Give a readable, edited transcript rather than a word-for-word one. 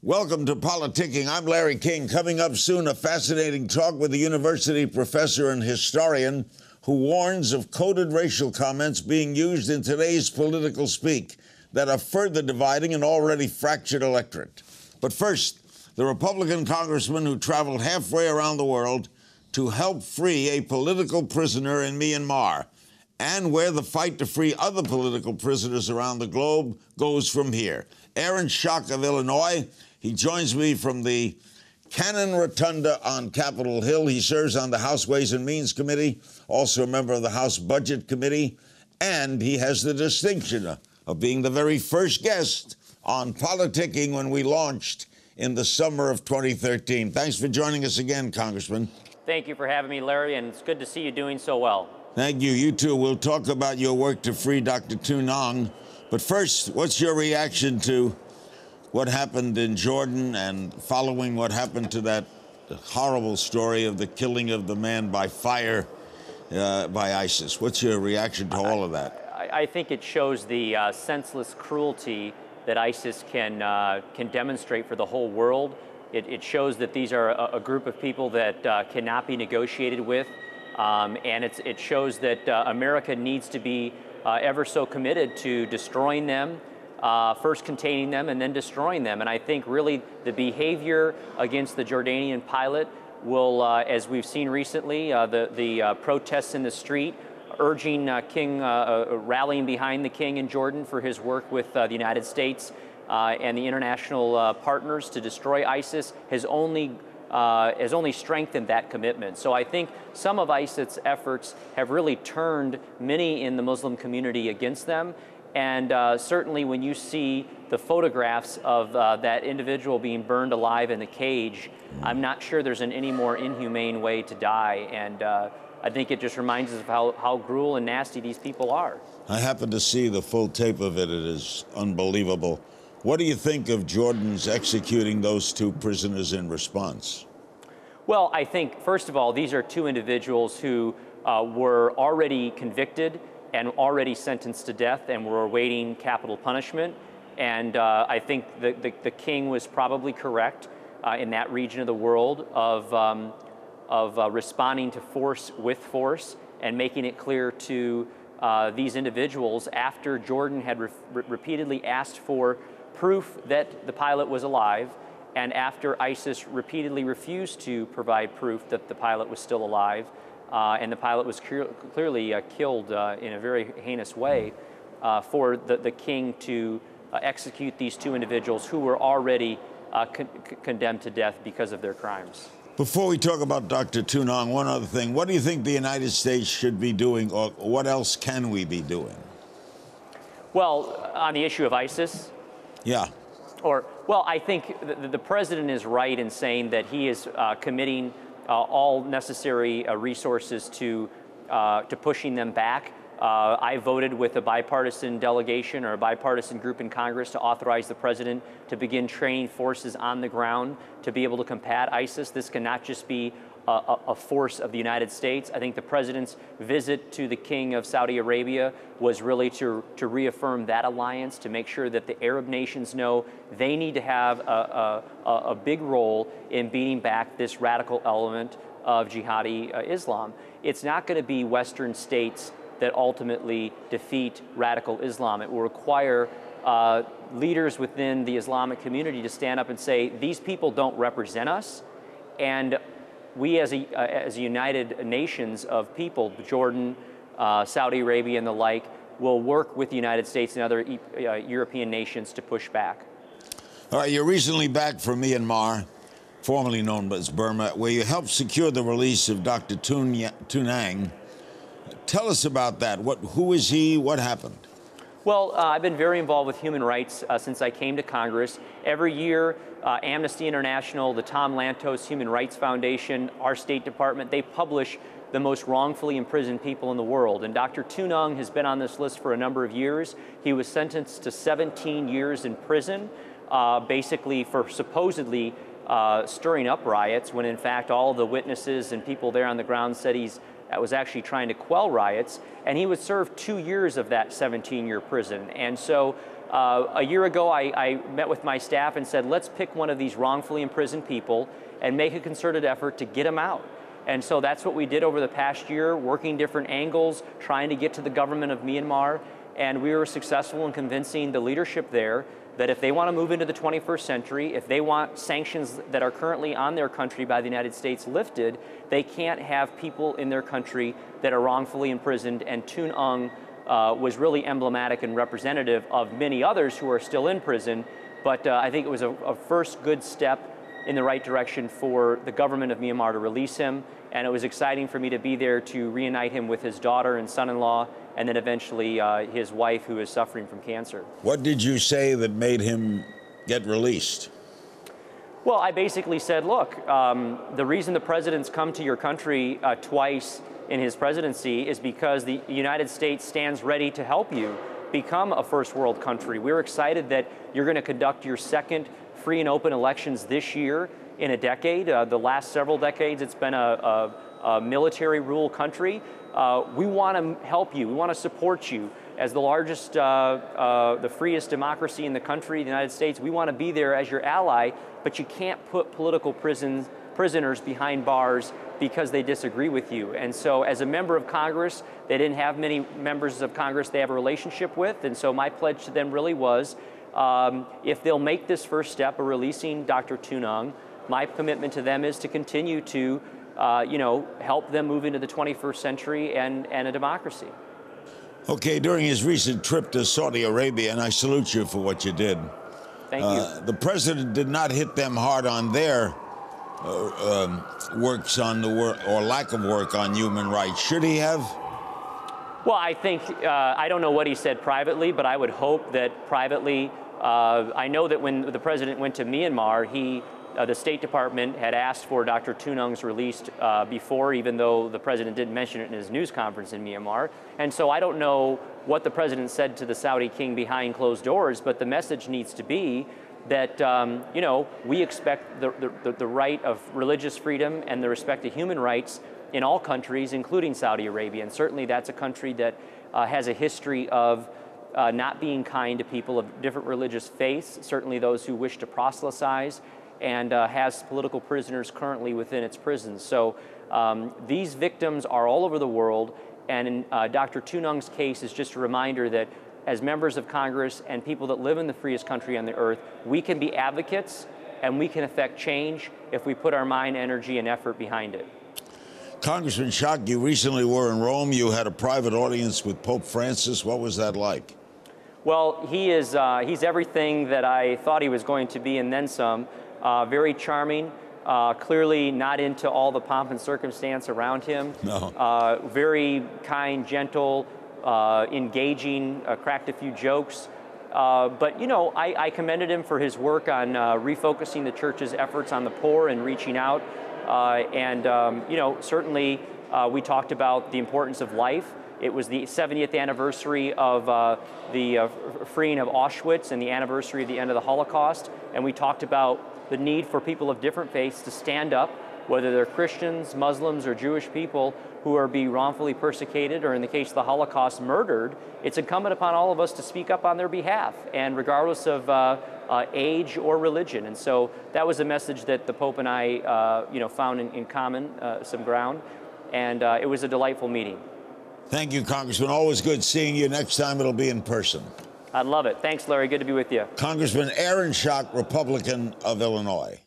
Welcome to PoliticKIng. I'm Larry King. Coming up soon, a fascinating talk with a university professor and historian who warns of coded racial comments being used in today's political speak that are further dividing an already fractured electorate. But first, the Republican congressman who traveled halfway around the world to help free a political prisoner in Myanmar, and where the fight to free other political prisoners around the globe goes from here. Aaron Schock of Illinois. He joins me from the Cannon Rotunda on Capitol Hill. He serves on the House Ways and Means Committee, also a member of the House Budget Committee, and he has the distinction of being the very first guest on PoliticKIng when we launched in the summer of 2013. Thanks for joining us again, Congressman. Thank you for having me, Larry, and it's good to see you doing so well. Thank you. You too. We'll talk about your work to free Dr. Nyan. But first, what's your reaction to what happened in Jordan and following what happened to that horrible story of the killing of the man by fire by ISIS? What's your reaction to all of that? I think it shows the senseless cruelty that ISIS can demonstrate for the whole world. It shows that these are a group of people that cannot be negotiated with, and it shows that America needs to be ever so committed to destroying them, first containing them and then destroying them. And I think really the behavior against the Jordanian pilot will, as we've seen recently, the protests in the street, urging King, rallying behind the king in Jordan for his work with the United States and the international partners to destroy ISIS has only strengthened that commitment. So I think some of ISIS' efforts have really turned many in the Muslim community against them. And certainly when you see the photographs of that individual being burned alive in the cage, I'm not sure there's any more inhumane way to die. And I think it just reminds us of how cruel and nasty these people are. I happened to see the full tape of it. It is unbelievable. What do you think of Jordan's executing those two prisoners in response? Well, I think, first of all, these are two individuals who were already convicted and already sentenced to death and were awaiting capital punishment. And I think the king was probably correct in that region of the world of responding to force with force and making it clear to these individuals after Jordan had repeatedly asked for proof that the pilot was alive, and after ISIS repeatedly refused to provide proof that the pilot was still alive, and the pilot was clearly killed in a very heinous way, for the king to execute these two individuals who were already condemned to death because of their crimes. Before we talk about Dr. Nyan, one other thing. What do you think the United States should be doing, or what else can we be doing? Well, on the issue of ISIS? Yeah. Well, I think the president is right in saying that he is committing all necessary resources to pushing them back. I voted with a bipartisan delegation or a bipartisan group in Congress to authorize the president to begin training forces on the ground to be able to combat ISIS. This cannot just be a force of the United States. I think the president's visit to the King of Saudi Arabia was really to reaffirm that alliance, to make sure that the Arab nations know they need to have a big role in beating back this radical element of jihadi Islam. It's not going to be Western states that ultimately defeat radical Islam. It will require leaders within the Islamic community to stand up and say, these people don't represent us, and we as a United Nations of people, Jordan, Saudi Arabia and the like, will work with the United States and other European nations to push back. All right, you're recently back from Myanmar, formerly known as Burma, where you helped secure the release of Dr. Nyan. Tell us about that. Who is he? What happened? Well, I've been very involved with human rights since I came to Congress. Every year, Amnesty International, the Tom Lantos Human Rights Foundation, our State Department, they publish the most wrongfully imprisoned people in the world. And Dr. Nyan has been on this list for a number of years. He was sentenced to 17 years in prison, basically for supposedly stirring up riots, when in fact all of the witnesses and people there on the ground said he's was actually trying to quell riots, and he would serve 2 years of that 17-year prison. And so A year ago, I met with my staff and said, let's pick one of these wrongfully imprisoned people and make a concerted effort to get him out. And so that's what we did over the past year, working different angles, trying to get to the government of Myanmar. And we were successful in convincing the leadership there that if they want to move into the 21st century, if they want sanctions that are currently on their country by the United States lifted, they can't have people in their country that are wrongfully imprisoned. And Tun Aung was really emblematic and representative of many others who are still in prison. But I think it was a first good step in the right direction for the government of Myanmar to release him. And it was exciting for me to be there to reunite him with his daughter and son-in-law, and then eventually his wife, who is suffering from cancer. What did you say that made him get released? Well, I basically said, look, the reason the president's come to your country twice in his presidency is because the United States stands ready to help you become a first world country. We're excited that you're going to conduct your second free and open elections this year in a decade. The last several decades, it's been a military rule country. We want to help you. We want to support you. As the largest, the freest democracy in the country, the United States, we want to be there as your ally, but you can't put political prisoners behind bars because they disagree with you. And so as a member of Congress, they didn't have many members of Congress they have a relationship with, and so my pledge to them really was, if they'll make this first step of releasing Dr. Tun Aung, my commitment to them is to continue to help them move into the 21st century and a democracy. Okay, during his recent trip to Saudi Arabia, and I salute you for what you did. Thank you. The president did not hit them hard on their works on the work or lack of work on human rights. Should he have? Well, I think, I don't know what he said privately, but I would hope that privately, I know that when the president went to Myanmar, the State Department had asked for Dr. Tun Aung's release before, even though the president didn't mention it in his news conference in Myanmar. And so I don't know what the president said to the Saudi king behind closed doors, but the message needs to be that, we expect the right of religious freedom and the respect of human rights in all countries, including Saudi Arabia. And certainly that's a country that has a history of not being kind to people of different religious faiths, certainly those who wish to proselytize, and has political prisoners currently within its prisons. So these victims are all over the world, and in Dr. Tun Aung's case is just a reminder that as members of Congress and people that live in the freest country on the earth, we can be advocates and we can affect change if we put our mind, energy, and effort behind it. Congressman Schock, you recently were in Rome. You had a private audience with Pope Francis. What was that like? Well, he's everything that I thought he was going to be and then some. Very charming, clearly not into all the pomp and circumstance around him. No. Very kind, gentle, engaging, cracked a few jokes. But, I commended him for his work on refocusing the church's efforts on the poor and reaching out. Certainly we talked about the importance of life. It was the 70th anniversary of the freeing of Auschwitz and the anniversary of the end of the Holocaust. And we talked about the need for people of different faiths to stand up, whether they're Christians, Muslims, or Jewish people who are being wrongfully persecuted, or in the case of the Holocaust, murdered. It's incumbent upon all of us to speak up on their behalf, and regardless of age or religion. And so that was a message that the Pope and I, found in common, some ground, and it was a delightful meeting. Thank you, Congressman. Always good seeing you. Next time it'll be in person. I'd love it. Thanks, Larry. Good to be with you. Congressman Aaron Schock, Republican of Illinois.